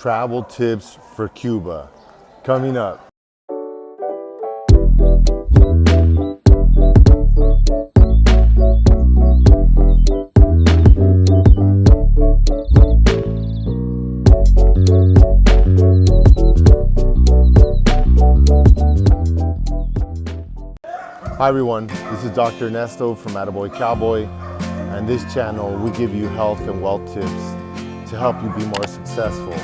Travel tips for Cuba coming up. Hi everyone, this is Dr. Ernesto from Attaboy Cowboy, and this channel we give you health and wealth tips to help you be more successful.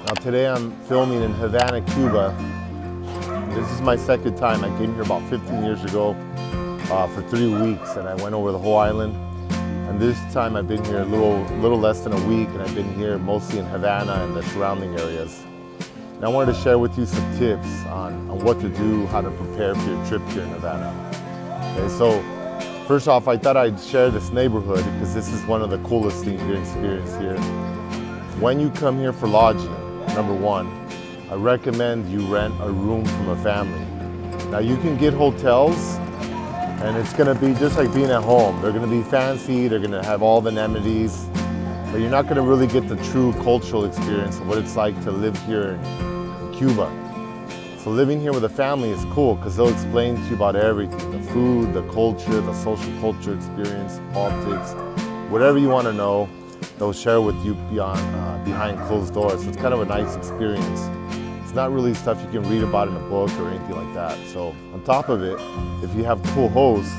Now today I'm filming in Havana, Cuba. This is my second time. I came here about 15 years ago for 3 weeks, and I went over the whole island. And this time I've been here a little less than a week, and I've been here mostly in Havana and the surrounding areas. And I wanted to share with you some tips on what to do, how to prepare for your trip here in Havana. Okay, so first off, I thought I'd share this neighborhood because this is one of the coolest things you're going to experience here. When you come here for lodging, number one, I recommend you rent a room from a family. Now you can get hotels and it's going to be just like being at home. They're going to be fancy, they're going to have all the amenities, but you're not going to really get the true cultural experience of what it's like to live here in Cuba. So living here with a family is cool because they'll explain to you about everything, the food, the culture, the social culture experience, politics, whatever you want to know, they'll share with you behind closed doors. So it's kind of a nice experience. It's not really stuff you can read about in a book or anything like that. So on top of it, if you have cool hosts,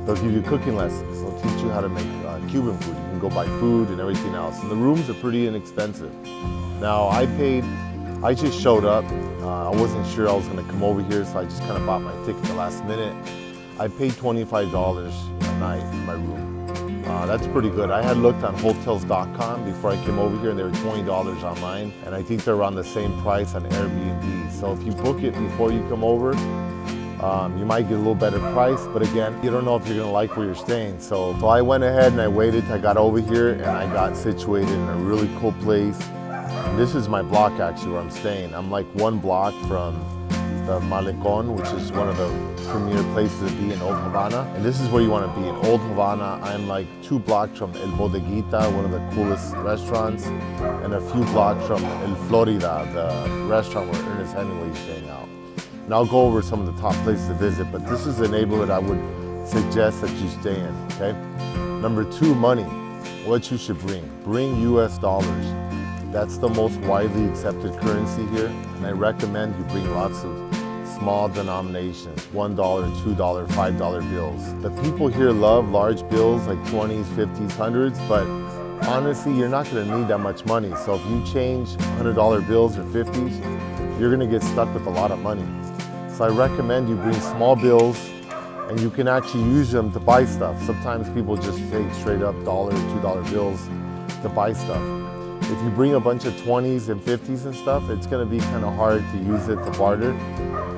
they'll give you cooking lessons. They'll teach you how to make Cuban food. You can go buy food and everything else. And the rooms are pretty inexpensive. Now I just showed up. I wasn't sure I was going to come over here, so I just kind of bought my ticket the last minute. I paid $25 a night for my room. That's pretty good. I had looked on Hotels.com before I came over here, and they were $20 online, and I think they're around the same price on Airbnb. So if you book it before you come over, you might get a little better price, but again, you don't know if you're going to like where you're staying. So I went ahead and I waited till I got over here, and I got situated in a really cool place. This is my block actually where I'm staying. I'm like one block from the Malecon, which is one of the premier places to be in Old Havana. And this is where you want to be, in Old Havana. I'm like 2 blocks from El Bodeguita, one of the coolest restaurants, and a few blocks from El Florida, the restaurant where Ernest Hemingway is staying out. And I'll go over some of the top places to visit, but this is a neighborhood I would suggest that you stay in, okay? Number 2, money. What you should bring. Bring US dollars. That's the most widely accepted currency here, and I recommend you bring lots of small denominations, $1, $2, $5 bills. The people here love large bills like 20s, 50s, 100s, but honestly, you're not going to need that much money. So if you change $100 bills or 50s, you're going to get stuck with a lot of money. So I recommend you bring small bills, and you can actually use them to buy stuff. Sometimes people just take straight up $1, $2 bills to buy stuff. If you bring a bunch of 20s and 50s and stuff, it's going to be kind of hard to use it to barter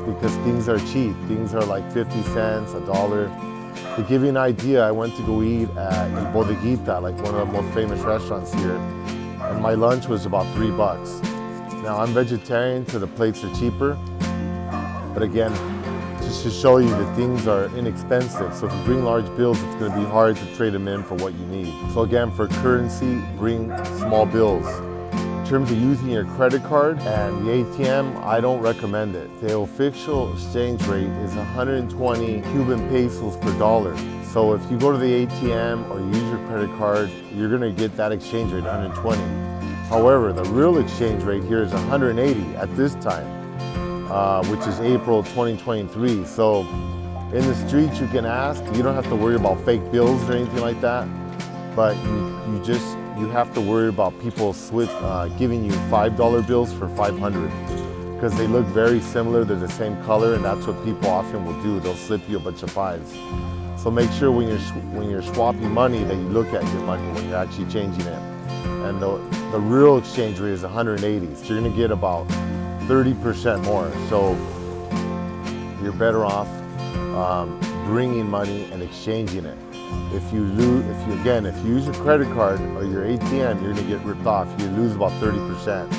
because things are cheap. Things are like 50 cents, $1. To give you an idea, I went to go eat at El Bodeguita, like one of the most famous restaurants here, and my lunch was about $3. Now I'm vegetarian, so the plates are cheaper, but again, just to show you that things are inexpensive. So if you bring large bills, it's going to be hard to trade them in for what you need. So again, for currency, bring small bills. In terms of using your credit card and the ATM, I don't recommend it. The official exchange rate is 120 Cuban pesos per dollar. So if you go to the ATM or use your credit card, you're going to get that exchange rate, 120. However, the real exchange rate here is 180 at this time. Which is April 2023. So in the streets you can ask. You don't have to worry about fake bills or anything like that, but you have to worry about people giving you $5 bills for 500 because they look very similar. They're the same color, and that's what people often will do. They'll slip you a bunch of 5s. So make sure when you're swapping money that you look at your money when you're actually changing it. And the real exchange rate is 180. So you're going to get about 30% more. So you're better off bringing money and exchanging it. If you use your credit card or your ATM, you're going to get ripped off. You lose about 30%,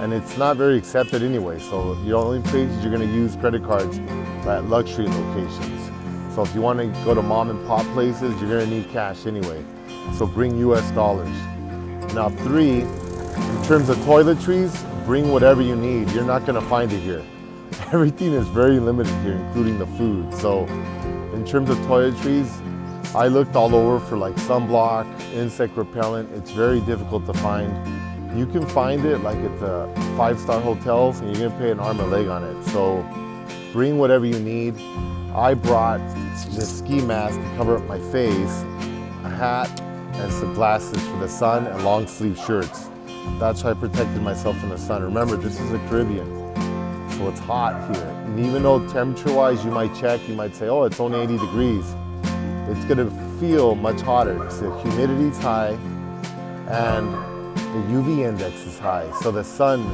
and it's not very accepted anyway. So the only places you're going to use credit cards are at luxury locations. So if you want to go to mom and pop places, you're going to need cash anyway. So bring US dollars. Now 3, in terms of toiletries, bring whatever you need. You're not gonna find it here. Everything is very limited here, including the food. So in terms of toiletries, I looked all over for like sunblock, insect repellent. It's very difficult to find. You can find it like at the 5-star hotels and you're gonna pay an arm and a leg on it. So bring whatever you need. I brought this ski mask to cover up my face, a hat, and some glasses for the sun and long sleeve shirts. That's how I protected myself from the sun. Remember, this is the Caribbean, so it's hot here. And even though temperature-wise you might check, you might say, oh, it's only 80 degrees. It's gonna feel much hotter because the humidity's high and the UV index is high. So the sun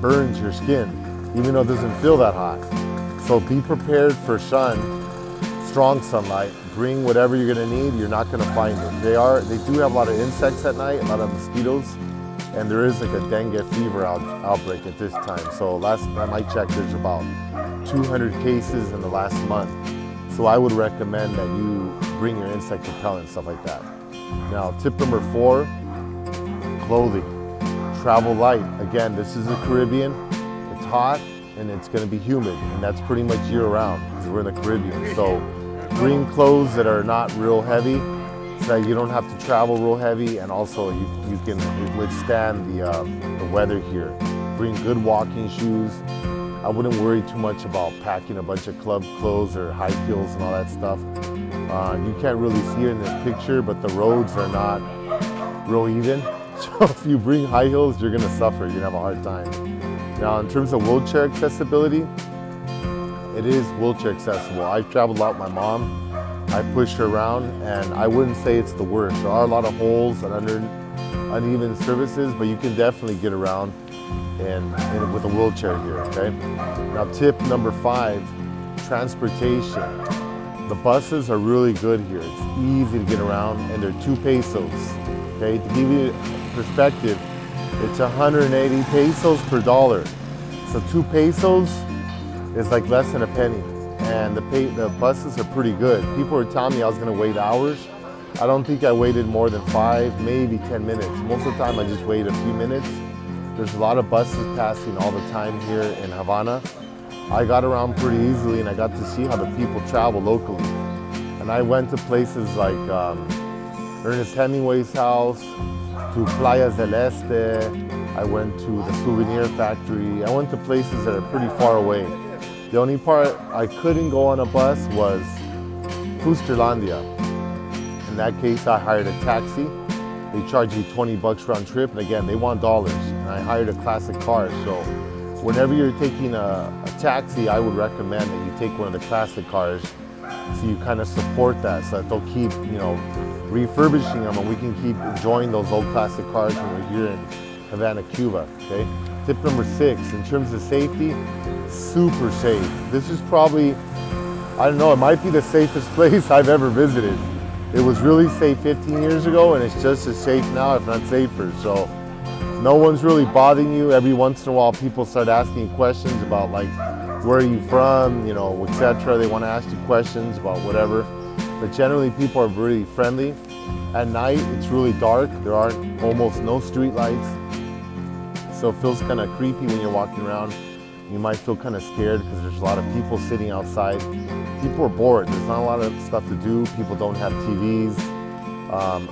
burns your skin, even though it doesn't feel that hot. So be prepared for strong sunlight. Bring whatever you're gonna need. You're not gonna find it. They do have a lot of insects at night, a lot of mosquitoes, and there is like a dengue fever outbreak at this time. So last time I checked, there's about 200 cases in the last month. So I would recommend that you bring your insect repellent, stuff like that. Now, tip number 4, clothing. Travel light. Again, this is the Caribbean. It's hot and it's gonna be humid, and that's pretty much year round because we're in the Caribbean. So bring clothes that are not real heavy so that you don't have to travel real heavy, and also you can withstand the weather here. Bring good walking shoes. I wouldn't worry too much about packing a bunch of club clothes or high heels and all that stuff. You can't really see it in this picture, but the roads are not real even. So if you bring high heels, you're gonna suffer, you're gonna have a hard time. Now, in terms of wheelchair accessibility, it is wheelchair accessible. I've traveled a lot with my mom. I pushed her around, and I wouldn't say it's the worst. There are a lot of holes and uneven surfaces, but you can definitely get around with a wheelchair here, okay? Now, tip number 5, transportation. The buses are really good here. It's easy to get around, and they're 2 pesos, okay? To give you perspective, it's 180 pesos per dollar. So 2 pesos is like less than a penny. And the buses are pretty good. People were telling me I was gonna wait hours. I don't think I waited more than 5, maybe 10 minutes. Most of the time I just wait a few minutes. There's a lot of buses passing all the time here in Havana. I got around pretty easily, and I got to see how the people travel locally. And I went to places like Ernest Hemingway's house, to Playa Celeste. I went to the souvenir factory. I went to places that are pretty far away. The only part I couldn't go on a bus was Fusterlandia. In that case, I hired a taxi. They charge you 20 bucks round trip, and again, they want dollars. And I hired a classic car. So whenever you're taking a taxi, I would recommend that you take one of the classic cars, so you kind of support that, so that they'll keep, refurbishing them, and we can keep enjoying those old classic cars when we're here in Havana, Cuba, okay? Tip number 6, in terms of safety, super safe. This is probably, I don't know, it might be the safest place I've ever visited. It was really safe 15 years ago, and it's just as safe now, if not safer. So no one's really bothering you. Every once in a while, people start asking questions about like, where are you from, etc. They want to ask you questions about whatever. But generally, people are really friendly. At night, it's really dark. There are almost no street lights. So it feels kind of creepy when you're walking around. You might feel kind of scared because there's a lot of people sitting outside. People are bored. There's not a lot of stuff to do. People don't have TVs.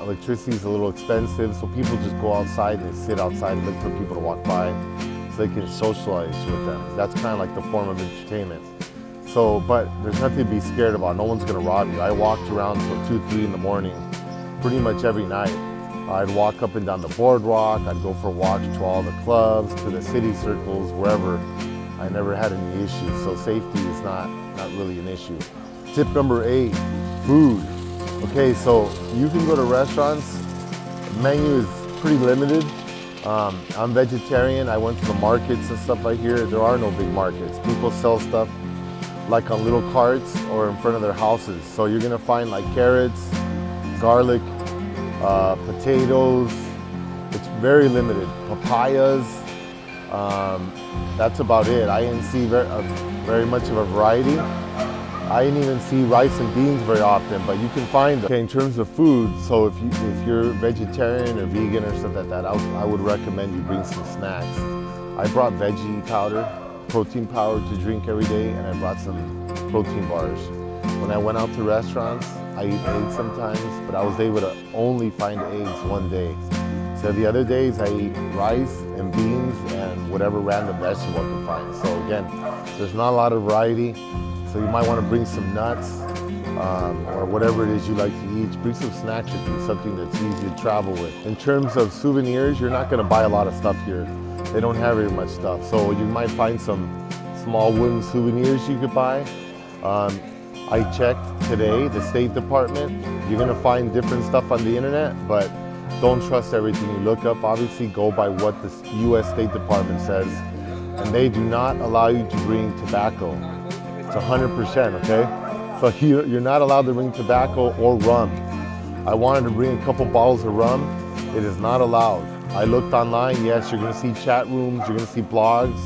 Electricity is a little expensive, so people just go outside and they sit outside and look for people to walk by so they can socialize with them. That's kind of like the form of entertainment. So, but there's nothing to be scared about. No one's gonna rob you. I walked around till 2, 3 in the morning, pretty much every night. I'd walk up and down the boardwalk. I'd go for walks to all the clubs, to the city circles, wherever. I never had any issues, so safety is not really an issue. Tip number 8, food. Okay, so you can go to restaurants. The menu is pretty limited. I'm vegetarian. I went to the markets and stuff right here. There are no big markets. People sell stuff like on little carts or in front of their houses. So you're gonna find like carrots, garlic, potatoes. It's very limited. Papayas. That's about it. I didn't see very much of a variety. I didn't even see rice and beans very often, but you can find them. Okay, in terms of food, so if you're vegetarian or vegan or stuff like that, I would recommend you bring some snacks. I brought veggie powder, protein powder to drink every day, and I brought some protein bars. When I went out to restaurants, I eat eggs sometimes, but I was able to only find eggs one day. So the other days I eat rice and beans and whatever random vegetable I can find. So again, there's not a lot of variety. So you might want to bring some nuts or whatever it is you like to eat. Bring some snacks with you, something that's easy to travel with. In terms of souvenirs, you're not going to buy a lot of stuff here. They don't have very much stuff. So you might find some small wooden souvenirs you could buy. I checked today, the State Department. You're going to find different stuff on the internet, but don't trust everything you look up. Obviously, go by what the U.S. State Department says. And they do not allow you to bring tobacco. It's 100%, okay? So you're not allowed to bring tobacco or rum. I wanted to bring a couple bottles of rum. It is not allowed. I looked online, yes, you're gonna see chat rooms, you're gonna see blogs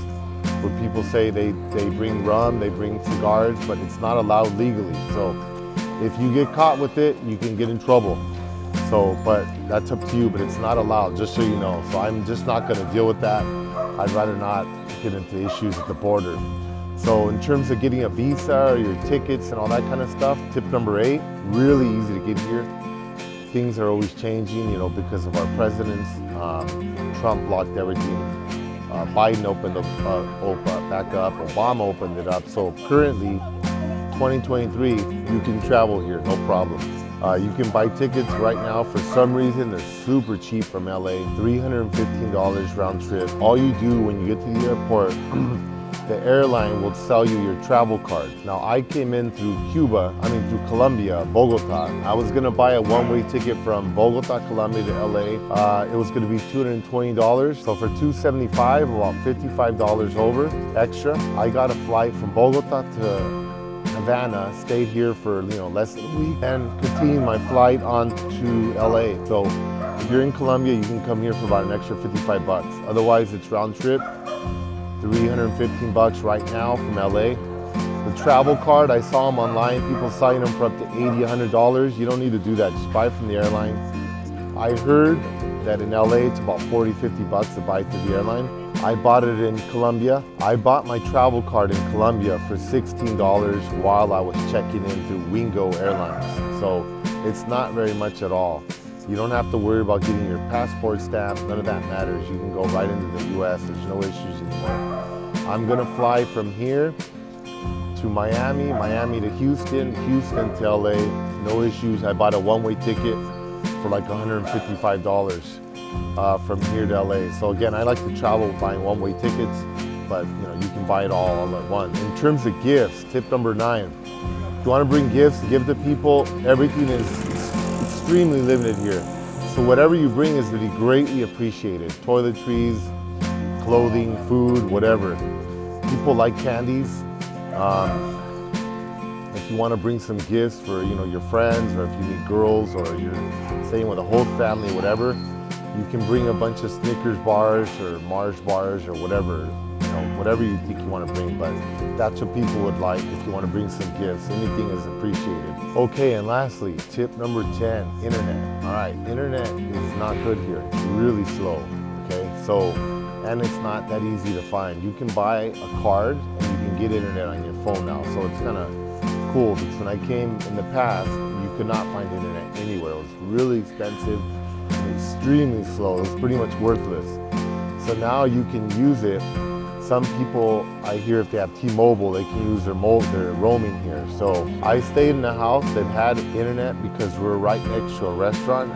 where people say they bring rum, they bring cigars, but it's not allowed legally. So if you get caught with it, you can get in trouble. So, but that's up to you, but it's not allowed, just so you know. So I'm just not gonna deal with that. I'd rather not get into issues at the border. So in terms of getting a visa or your tickets and all that kind of stuff, tip number 8, really easy to get here. Things are always changing, you know, because of our presidents. Trump blocked everything. Biden opened back up. Obama opened it up. So currently, 2023, you can travel here, no problem. You can buy tickets right now. For some reason, they're super cheap from LA, $315 round trip. All you do when you get to the airport, the airline will sell you your travel card. Now, I came in through through Colombia, Bogota. I was gonna buy a one-way ticket from Bogota, Colombia to LA. It was gonna be $220. So for $275, about $55 over extra, I got a flight from Bogota to Havana, stayed here for less than a week, and continued my flight on to LA. So if you're in Colombia, you can come here for about an extra 55 bucks. Otherwise, it's round trip. 315 bucks right now from LA. The travel card, I saw them online, people selling them for up to $80, $100. You don't need to do that, just buy from the airline. I heard that in LA, it's about 40, 50 bucks to buy through the airline. I bought it in Colombia. I bought my travel card in Colombia for $16 while I was checking in through Wingo Airlines. So it's not very much at all. You don't have to worry about getting your passport stamped. None of that matters. You can go right into the US. There's no issues anymore. I'm gonna fly from here to Miami, Miami to Houston, Houston to LA. No issues. I bought a one-way ticket for like $155 from here to LA. So again, I like to travel buying one-way tickets, but you can buy it all at once. In terms of gifts, tip number 9. If you wanna bring gifts to give to people, everything is extremely limited here. So whatever you bring is to be greatly appreciated. Toiletries, clothing, food, whatever. People like candies. If you want to bring some gifts for your friends, or if you meet girls, or you're staying with a whole family, whatever, you can bring a bunch of Snickers bars or Mars bars or whatever. Whatever you think you want to bring, but that's what people would like if you want to bring some gifts. Anything is appreciated. Okay, and lastly, tip number 10, internet. All right, internet is not good here. It's really slow, okay? So, and it's not that easy to find. You can buy a card and you can get internet on your phone now. So it's kind of cool, because when I came in the past, you could not find internet anywhere. It was really expensive and extremely slow. It was pretty much worthless. So now you can use it. Some people, I hear, if they have T-Mobile, they can use their roaming here. So I stayed in a house that had internet because we were right next to a restaurant.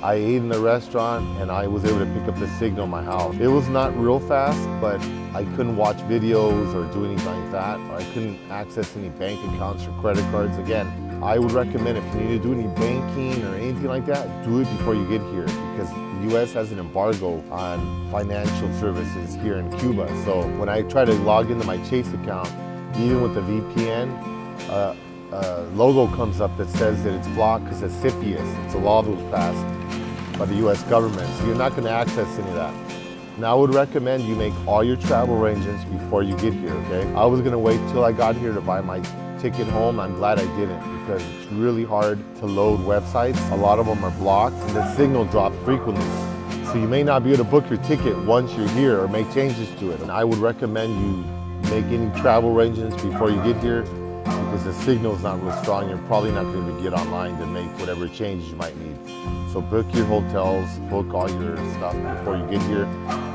I ate in the restaurant and I was able to pick up the signal in my house. It was not real fast, but I couldn't watch videos or do anything like that, or I couldn't access any bank accounts or credit cards. Again, I would recommend, if you need to do any banking or anything like that, do it before you get here, because the US has an embargo on financial services here in Cuba. So when I try to log into my Chase account, even with the VPN, logo comes up that says that it's blocked because it's CFIUS. It's a law that was passed by the US government. So you're not going to access any of that. Now I would recommend you make all your travel arrangements before you get here, okay? I was going to wait till I got here to buy my ticket home. I'm glad I didn't, because it's really hard to load websites. A lot of them are blocked and the signal drops frequently. So you may not be able to book your ticket once you're here or make changes to it. And I would recommend you make any travel arrangements before you get here, because the signal is not real strong. You're probably not going to get online to make whatever changes you might need. So book your hotels, book all your stuff before you get here,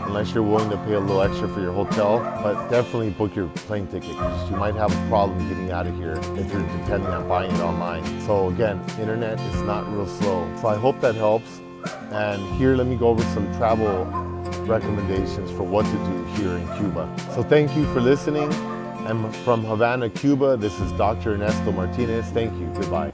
unless you're willing to pay a little extra for your hotel. But definitely book your plane ticket, because you might have a problem getting out of here if you're depending on buying it online. So again, internet is not real slow. So I hope that helps. And here, let me go over some travel recommendations for what to do here in Cuba. So thank you for listening. And from Havana, Cuba, this is Dr. Ernesto Martinez. Thank you. Goodbye.